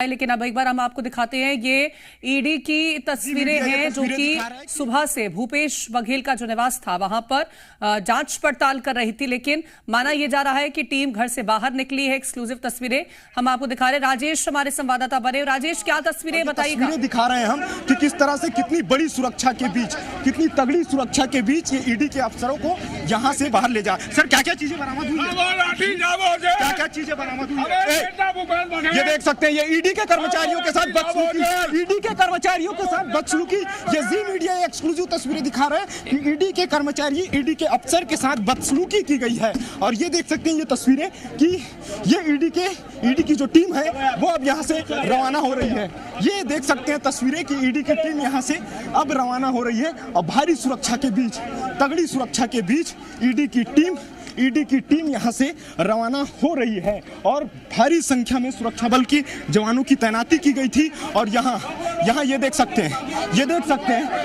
लेकिन अब एक बार हम आपको दिखाते हैं, ये ईडी की तस्वीरें हैं जो कि सुबह से भूपेश बघेल का जो निवास था वहां पर जांच पड़ताल कर रही थी, लेकिन माना यह जा रहा है कि टीम घर से बाहर निकली है। एक्सक्लूसिव तस्वीरें हम आपको दिखा रहे हैं। राजेश हमारे संवाददाता बने। राजेश, क्या तस्वीरें बताइएगा? तस्वीरें दिखा रहे हैं हम कि किस तरह से कितनी बड़ी सुरक्षा के बीच, कितनी तगड़ी सुरक्षा के बीच ये ईडी के अफसरों को यहाँ से बाहर ले जा। सर, क्या क्या चीजें बरामद हुई, क्या क्या चीजें बरामद हुई? ये देख सकते हैं, ये ईडी के कर्मचारियों के साथ बदसलूकी, ईडी के कर्मचारियों के साथ बदसलूकी। ये जी मीडिया एक्सक्लूसिव तस्वीरें दिखा रहे हैं कि ईडी के कर्मचारी, ईडी के अफसर के साथ बदसलूकी की गई है। और ये देख सकते हैं ये तस्वीरें कि ये ईडी की जो टीम है वो अब यहाँ से रवाना हो रही है। ये देख सकते हैं तस्वीरें कि ईडी की टीम यहाँ से अब रवाना हो रही है और भारी सुरक्षा के बीच, तगड़ी सुरक्षा के बीच ईडी की टीम यहाँ से रवाना हो रही है। और भारी संख्या में सुरक्षा बल की जवानों की तैनाती की गई थी। और यहाँ ये देख सकते हैं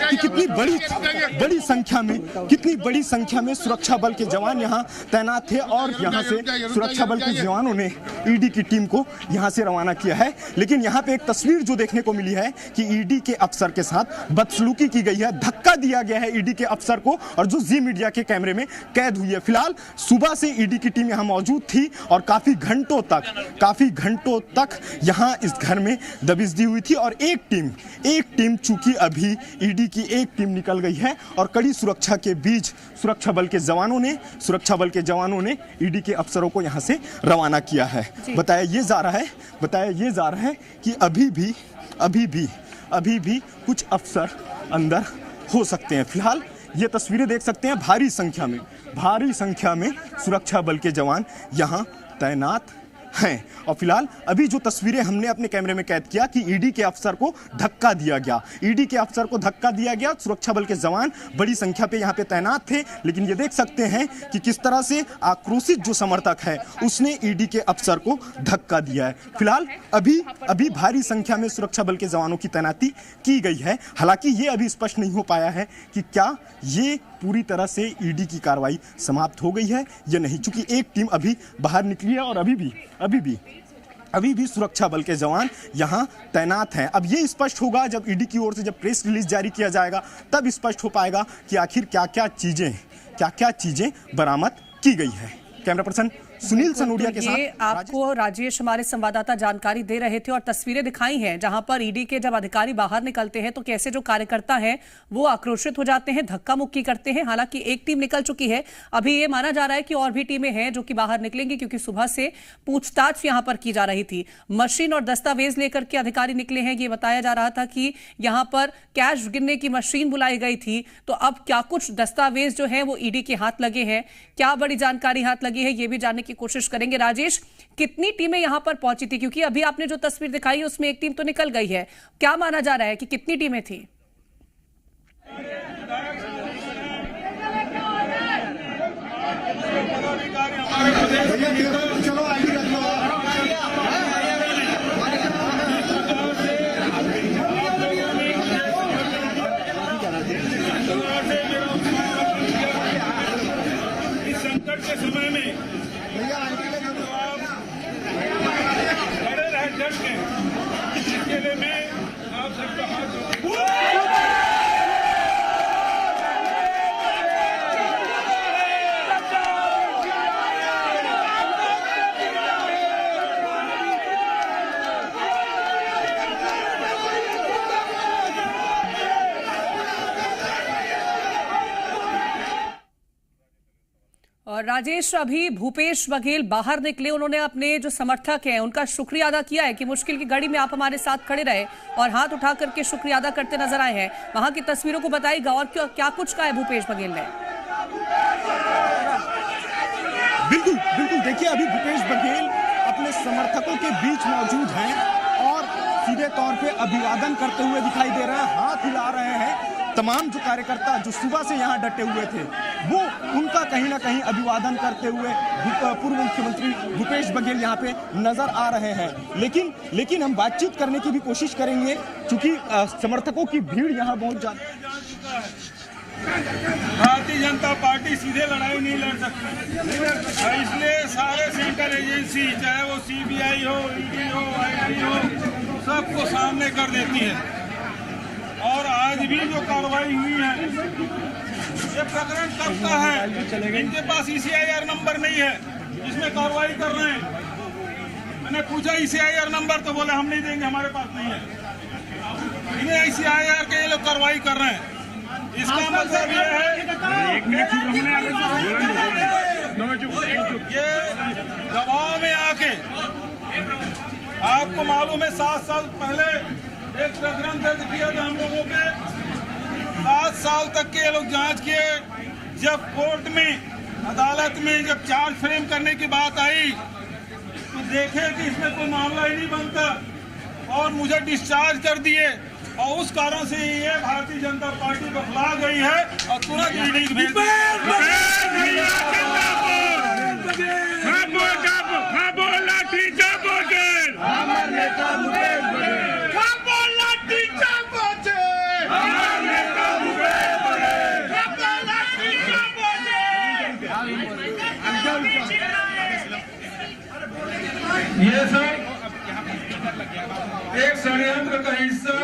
कि कितनी बड़ी संख्या में सुरक्षा बल के जवान यहाँ तैनात थे। और यहाँ से सुरक्षा बल के जवानों ने ईडी की टीम को यहाँ से रवाना किया है। लेकिन यहाँ पे एक तस्वीर जो देखने को मिली है कि ईडी के अफसर के साथ बदसलूकी की गई है, धक्का दिया गया है ईडी के अफसर को, और जो जी मीडिया के कैमरे में कैद हुई है। फिलहाल सुबह से ईडी की टीम यहां मौजूद थी और काफी घंटों तक यहां इस घर में दबिश दी हुई थी। और एक टीम चूंकि अभी ईडी की एक टीम निकल गई है और कड़ी सुरक्षा के बीच सुरक्षा बल के जवानों ने ईडी के अफसरों को यहां से रवाना किया है। बताया ये जा रहा है कि अभी भी कुछ अफसर अंदर हो सकते हैं। फिलहाल ये तस्वीरें देख सकते हैं, भारी संख्या में सुरक्षा बल के जवान यहाँ तैनात हैं। और फिलहाल अभी जो तस्वीरें हमने अपने कैमरे में कैद किया कि ईडी के अफसर को धक्का दिया गया, सुरक्षा बल के जवान बड़ी संख्या पे यहाँ पे तैनात थे। लेकिन ये देख सकते हैं कि किस तरह से आक्रोशित जो समर्थक है उसने ईडी के अफसर को धक्का दिया है। फिलहाल अभी भारी संख्या में सुरक्षा बल के जवानों की तैनाती की गई है। हालांकि ये अभी स्पष्ट नहीं हो पाया है कि क्या ये पूरी तरह से ईडी की कार्रवाई समाप्त हो गई है या नहीं, चूंकि एक टीम अभी बाहर निकली है और अभी भी सुरक्षा बल के जवान यहां तैनात हैं। अब ये स्पष्ट होगा जब ईडी की ओर से जब प्रेस रिलीज जारी किया जाएगा, तब स्पष्ट हो पाएगा कि आखिर क्या क्या चीजें बरामद की गई है। कैमरा पर्सन सुनील सनोडिया के साथ आपको राजेश हमारे संवाददाता जानकारी दे रहे थे और तस्वीरें दिखाई हैं जहां पर ईडी के जब अधिकारी बाहर निकलते हैं तो कैसे जो कार्यकर्ता हैं वो आक्रोशित हो जाते हैं, धक्का मुक्की करते हैं। हालांकि एक टीम निकल चुकी है, अभी ये माना जा रहा है कि और भी टीमें हैं जो कि बाहर निकलेंगी, क्योंकि सुबह से पूछताछ यहां पर की जा रही थी। मशीन और दस्तावेज लेकर के अधिकारी निकले हैं। ये बताया जा रहा था कि यहां पर कैश गिनने की मशीन बुलाई गई थी। तो अब क्या कुछ दस्तावेज जो है वो ईडी के हाथ लगे हैं, क्या बड़ी जानकारी हाथ लगी है, ये भी जानने की कोशिश करेंगे। राजेश, कितनी टीमें यहां पर पहुंची थी? क्योंकि अभी आपने जो तस्वीर दिखाई है उसमें एक टीम तो निकल गई है, क्या माना जा रहा है कि कितनी टीमें थी? इस संकट के समय में इसके लिए मैं आप सबका हाथ और राजेश, अभी भूपेश बघेल बाहर निकले, उन्होंने अपने जो समर्थक हैं उनका शुक्रिया अदा किया है कि मुश्किल की घड़ी में आप हमारे साथ खड़े रहे, और हाथ उठा करके शुक्रिया अदा करते नजर आए हैं। वहां की तस्वीरों को बताइएगा और क्या कुछ कहा है भूपेश बघेल ने? बिल्कुल देखिए, अभी भूपेश बघेल अपने समर्थकों के बीच मौजूद हैं और सीधे तौर पे अभिवादन करते हुए दिखाई दे रहे हैं, हाथ हिला रहे हैं। तमाम जो कार्यकर्ता जो सुबह से यहाँ डटे हुए थे वो उनका कहीं ना कहीं अभिवादन करते हुए पूर्व मुख्यमंत्री भूपेश बघेल यहाँ पे नजर आ रहे हैं। लेकिन हम बातचीत करने की भी कोशिश करेंगे, क्योंकि समर्थकों की भीड़ यहाँ बहुत ज्यादा। भारतीय जनता पार्टी सीधे लड़ाई नहीं लड़ सकती, इसलिए सारे सेंट्रल एजेंसी, चाहे वो सीबीआई हो, ईडी हो, आईटी हो, सबको सामने कर देती है। और आज भी जो कार्रवाई हुई है, ये प्रकरण कब का है? इनके पास ECIR नंबर नहीं है, इसमें कार्रवाई कर रहे हैं। मैंने पूछा ECIR नंबर, तो बोले हम नहीं देंगे, हमारे पास नहीं है। इन्हें ECIR के ये लोग कार्रवाई कर रहे हैं। इसका मतलब ये है, ये दबाव में आके, आपको मालूम है 7 साल पहले एक प्रकरण दर्ज किया था हम लोगों पे। 7 साल तक के ये लोग जांच किए। जब कोर्ट में, अदालत में जब चार्ज फ्रेम करने की बात आई, तो देखे कि इसमें कोई मामला ही नहीं बनता और मुझे डिस्चार्ज कर दिए। और उस कारण से ये भारतीय जनता पार्टी बखला गई है और तुरंत ईडी भेज दी। ये सब एक षड्यंत्र का हिस्सा,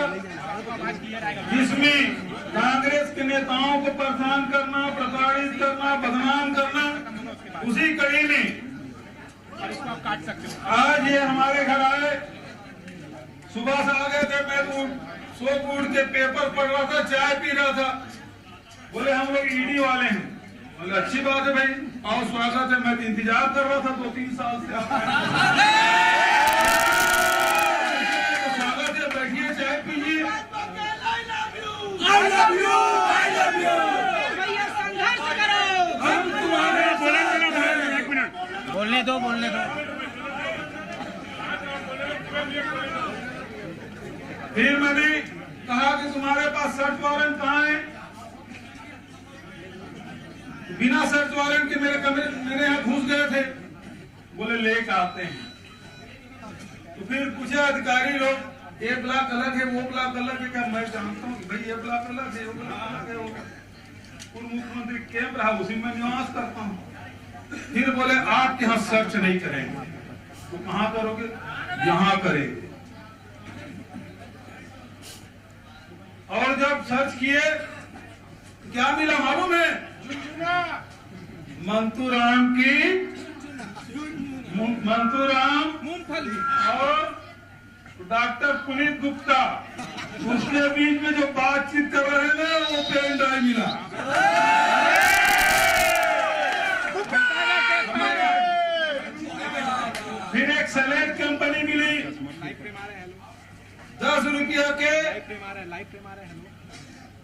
जिसमें कांग्रेस के नेताओं को परेशान करना, प्रताड़ित करना, बदनाम करना, उसी कड़ी में आज ये हमारे घर आए। सुबह से आ गए थे, मैं तो सो उठ के पेपर पढ़ रहा था, चाय पी रहा था। बोले हम लोग ईडी वाले हैं। बोले अच्छी बात है भाई, आओ स्वागत है। मैं तो इंतजार कर रहा था 2-3 साल से। स्वागत है, बैठिए, चाय पीजिए। I love you, I love you। भैया संघर्ष करो। हम तुम्हारे बोलने दो। फिर मैंने कहा कि तुम्हारे पास सर्च वारंट कहाँ है? बिना सर्च वारंट के मेरे यहाँ घुस गए थे। बोले लेके आते हैं। तो फिर पूछे अधिकारी लोग, ये ब्लॉक अलग है, वो ब्लॉक अलग है। क्या मैं जानता हूँ कि भाई ये ब्लॉक अलग है, वो ब्लॉक अलग है। पूर्व मुख्यमंत्री कैंप रहा, उसी में निवास करता हूँ। फिर बोले आपके यहाँ सर्च नहीं करेंगे। तो कहाँ करोगे? यहाँ करेंगे। और जब सर्च किए, क्या मिला मालूम है? मंतूराम मूंगफली और डॉक्टर पुनीत गुप्ता, उसके बीच में जो बातचीत कर रहे हैं ना, वो पेन ड्राइव मिला। फिर एक सलेट कंपनी मिली, 10 रुपया के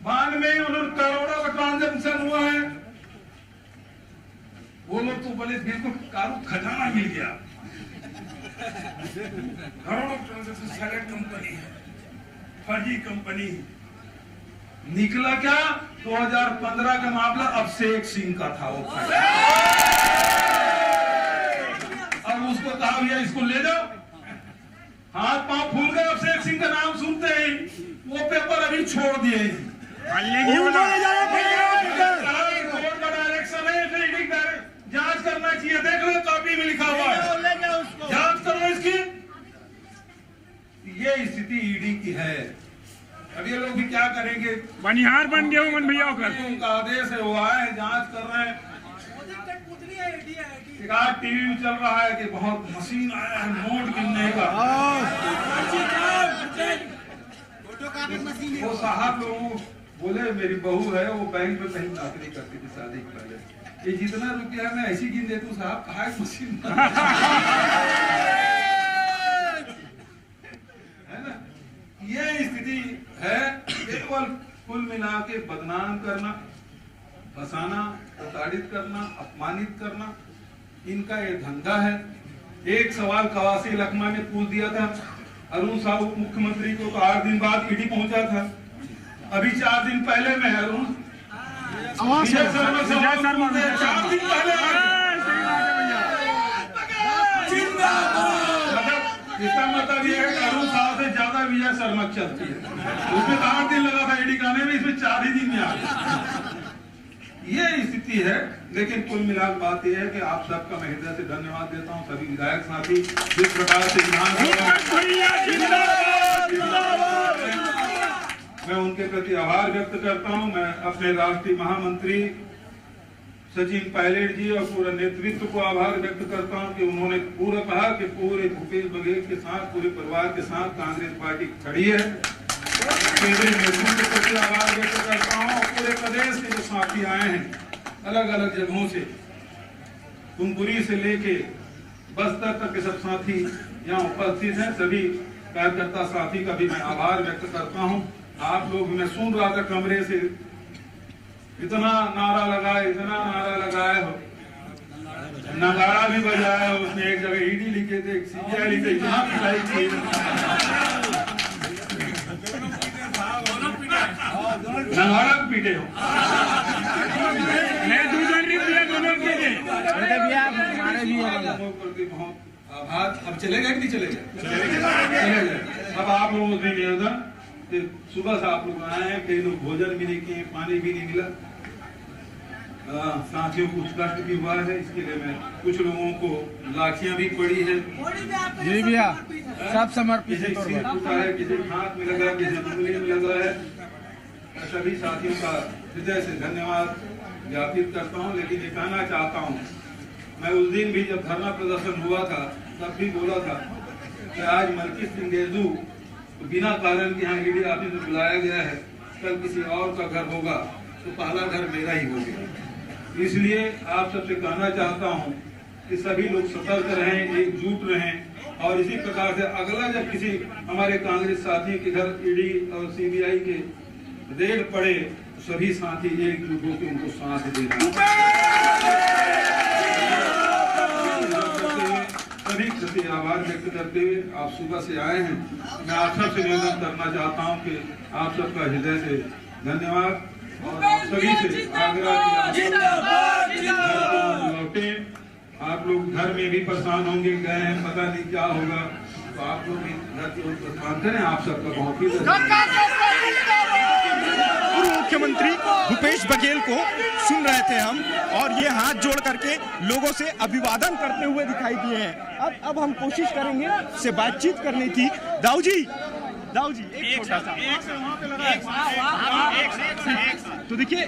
92 करोड़ों का ट्रांजेक्शन हुआ है। वो लोग तो बोले बिल्कुल कारू खजाना मिल गया। करोड़ों ट्रांजेक्शन सलेट कंपनी है, फर्जी कंपनी। निकला क्या? 2015 का मामला अभिषेक सिंह का था वो। अब उसको कहा भैया इसको ले जाओ। हाथ पांव फूल गए अभिषेक सिंह का नाम सुनते ही। वो पेपर अभी छोड़ दिए। कोर्ट का डायरेक्शन है, जांच करना चाहिए। देख लो कॉपी में लिखा हुआ है, जांच करो इसकी। ये स्थिति ईडी की है। अब ये लोग भी क्या करेंगे? बनिहार बन गए मन भैया। उनका आदेश है, वो आए, जांच कर रहे हैं। आज टीवी में चल रहा है कि बहुत मशीन आया है नोट गिनने का। वो साहब लोग बोले मेरी बहू है, वो बैंक में कहीं नौकरी करती थी शादी के पहले। ये जितना रुपया मैं ऐसी गिन देती हूँ साहब, कहा मशीन है ना। ये स्थिति है। केवल कुल मिला के बदनाम करना, फंसाना, प्रताड़ित करना, अपमानित करना, इनका ये धंधा है। एक सवाल कवासी लखमा ने पूछ दिया था अरुण साहब उप मुख्यमंत्री को, तो 8 दिन बाद ईडी पहुंचा था। अभी 4 दिन पहले मैं अरुण विजय शर्मा 4 दिन पहले इसका मतलब ये है कि अरुण साहब से ज्यादा विजय शर्मा चलती है। उसमें 8 दिन लगा था ईडी आने में, इसमें 4 ही दिन में आ गया। ये स्थिति है। लेकिन कुल मिलाकर बात यह है कि आप सबका मैं हृदय से धन्यवाद देता हूं। सभी विधायक साथी जिस प्रकार से प्रति आभार व्यक्त करता हूं। मैं अपने राष्ट्रीय महामंत्री सचिन पायलट जी और पूरे नेतृत्व को आभार व्यक्त करता हूं कि उन्होंने पूरा कहा कि पूरे भूपेश बघेल के साथ, पूरे परिवार के साथ कांग्रेस पार्टी खड़ी है। केंद्रीय नेतृत्व के प्रति आभार व्यक्त करता हूं। पूरे प्रदेश के जो साथी आए हैं अलग अलग जगहों से, कुंकुरी से लेके बस्तर तक के सब साथी यहाँ उपस्थित हैं, सभी कार्यकर्ता साथी का भी मैं आभार व्यक्त करता हूं। आप लोग, मैं सुन रहा था कमरे से, इतना नारा लगाए हो, नगाड़ा भी बजाया हो, उसने एक जगह ईडी लिखे थे, एक सीबीआई लिखे, जहां पिटाई की नगाड़ा पीटे हो। मैं दूसरा नहीं दिया, दोनों बहुत आभार। अब चलेगा कि नहीं चलेगा? अब आप लोगों से निवेदन, सुबह से आप लोग आए हैं, कई लोग भोजन भी नहीं किए, पानी भी नहीं मिला, साथियों को कुछ कष्ट भी हुआ है, इसके लिए मैं कुछ लोगों को लाठियां भी पड़ी है जी भैया, सब समर्पित किसी सिर टूटा है, किसी हाथ में लगा, किसी उंगली में लगा है। मैं सभी साथियों का हृदय से धन्यवाद ज्ञापित करता हूं। लेकिन ये कहना चाहता हूं, मैं उस दिन भी जब धरना प्रदर्शन हुआ था तब भी बोला था कि आज मलकी सिंह गेजू तो बिना कारण के यहाँ ईडी ऑफिस में बुलाया गया है, कल किसी और का घर होगा तो पहला घर मेरा ही होगा। इसलिए आप सबसे कहना चाहता हूँ कि सभी लोग सतर्क रहें, एकजुट रहें, और इसी प्रकार से अगला जब किसी हमारे कांग्रेस साथी के घर ईडी और सीबीआई के रेड पड़े तो सभी साथी एकजुट होकर उनको साथ देना। सभी प्रति आभार व्यक्त करते हुए आप सुबह से आए हैं, मैं आप सबसे निवेदन करना चाहता हूं कि आप सबका हृदय से धन्यवाद, और सभी से आग्रह लौटे। आप लोग घर में भी परेशान होंगे, गए हैं, पता नहीं क्या होगा, तो आप लोग भी घर की ओर प्रस्थान करें। आप सबका बहुत ही पूर्व मुख्यमंत्री भूपेश बघेल को सुन रहे थे हम, और ये हाथ जोड़ करके लोगों से अभिवादन करते हुए दिखाई दिए हैं। अब हम कोशिश करेंगे से बातचीत करने की। दाऊ जी एक छोटा सा तो देखिए,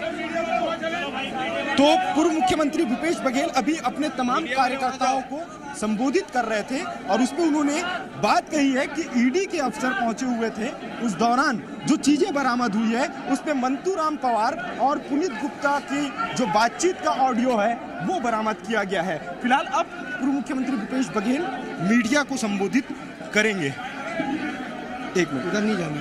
तो पूर्व मुख्यमंत्री भूपेश बघेल अभी अपने तमाम कार्यकर्ताओं को संबोधित कर रहे थे, और उसमें उन्होंने बात कही है कि ईडी के अफसर पहुंचे हुए थे, उस दौरान जो चीजें बरामद हुई है उसमें मंतूराम पवार और पुनीत गुप्ता की जो बातचीत का ऑडियो है वो बरामद किया गया है। फिलहाल अब पूर्व मुख्यमंत्री भूपेश बघेल मीडिया को संबोधित करेंगे। एक मिनट, उधर नहीं जाना।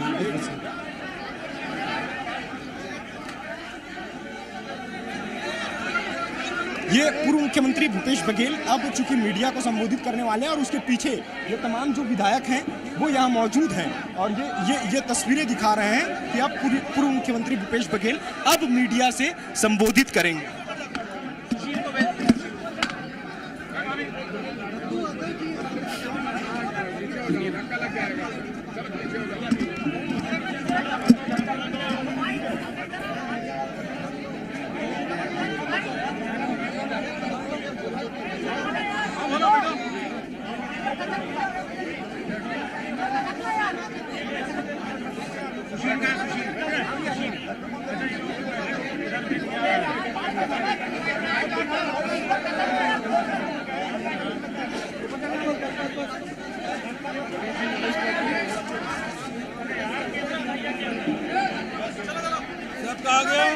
ये पूर्व मुख्यमंत्री भूपेश बघेल अब चूंकि मीडिया को संबोधित करने वाले हैं, और उसके पीछे ये तमाम जो विधायक हैं वो यहाँ मौजूद हैं, और ये तस्वीरें दिखा रहे हैं कि अब पूर्व मुख्यमंत्री भूपेश बघेल अब मीडिया से संबोधित करेंगे। सबका आ गया,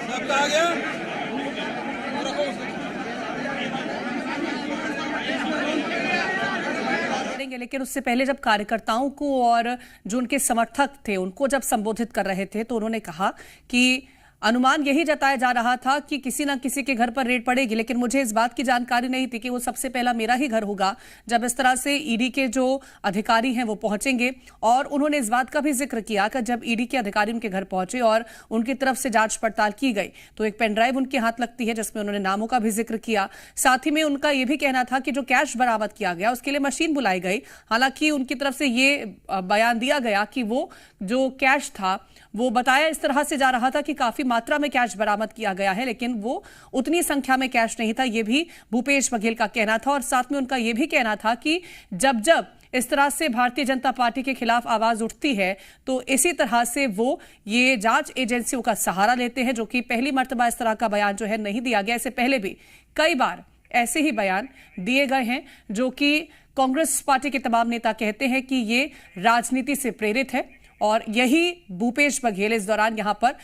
सबका आ गया। लेकिन उससे पहले जब कार्यकर्ताओं को और जो उनके समर्थक थे उनको जब संबोधित कर रहे थे तो उन्होंने कहा कि अनुमान यही जताया जा रहा था कि किसी ना किसी के घर पर रेड पड़ेगी, लेकिन मुझे इस बात की जानकारी नहीं थी कि वो सबसे पहला मेरा ही घर होगा। जब इस तरह से ईडी के जो अधिकारी हैं वो पहुंचेंगे, और उन्होंने इस बात का भी जिक्र किया कि जब ईडी के अधिकारी उनके घर पहुंचे और उनकी तरफ से जांच पड़ताल की गई तो एक पेन ड्राइव उनके हाथ लगती है जिसमें उन्होंने नामों का भी जिक्र किया। साथ ही में उनका यह भी कहना था कि जो कैश बरामद किया गया उसके लिए मशीन बुलाई गई। हालांकि उनकी तरफ से ये बयान दिया गया कि वो जो कैश था वो बताया इस तरह से जा रहा था कि काफी मात्रा में कैश बरामद किया गया है, लेकिन वो उतनी संख्या में कैश नहीं था, ये भी भूपेश बघेल का कहना था। और साथ में उनका ये भी कहना था कि जब जब इस तरह से भारतीय जनता पार्टी के खिलाफ आवाज उठती है तो इसी तरह से वो ये जांच एजेंसियों का सहारा लेते हैं, जो कि पहली मर्तबा इस तरह का बयान जो है नहीं दिया गया। इससे पहले भी कई बार ऐसे ही बयान दिए गए हैं, जो कि कांग्रेस पार्टी के तमाम नेता कहते हैं कि ये राजनीति से प्रेरित है। और यही भूपेश बघेल इस दौरान यहां पर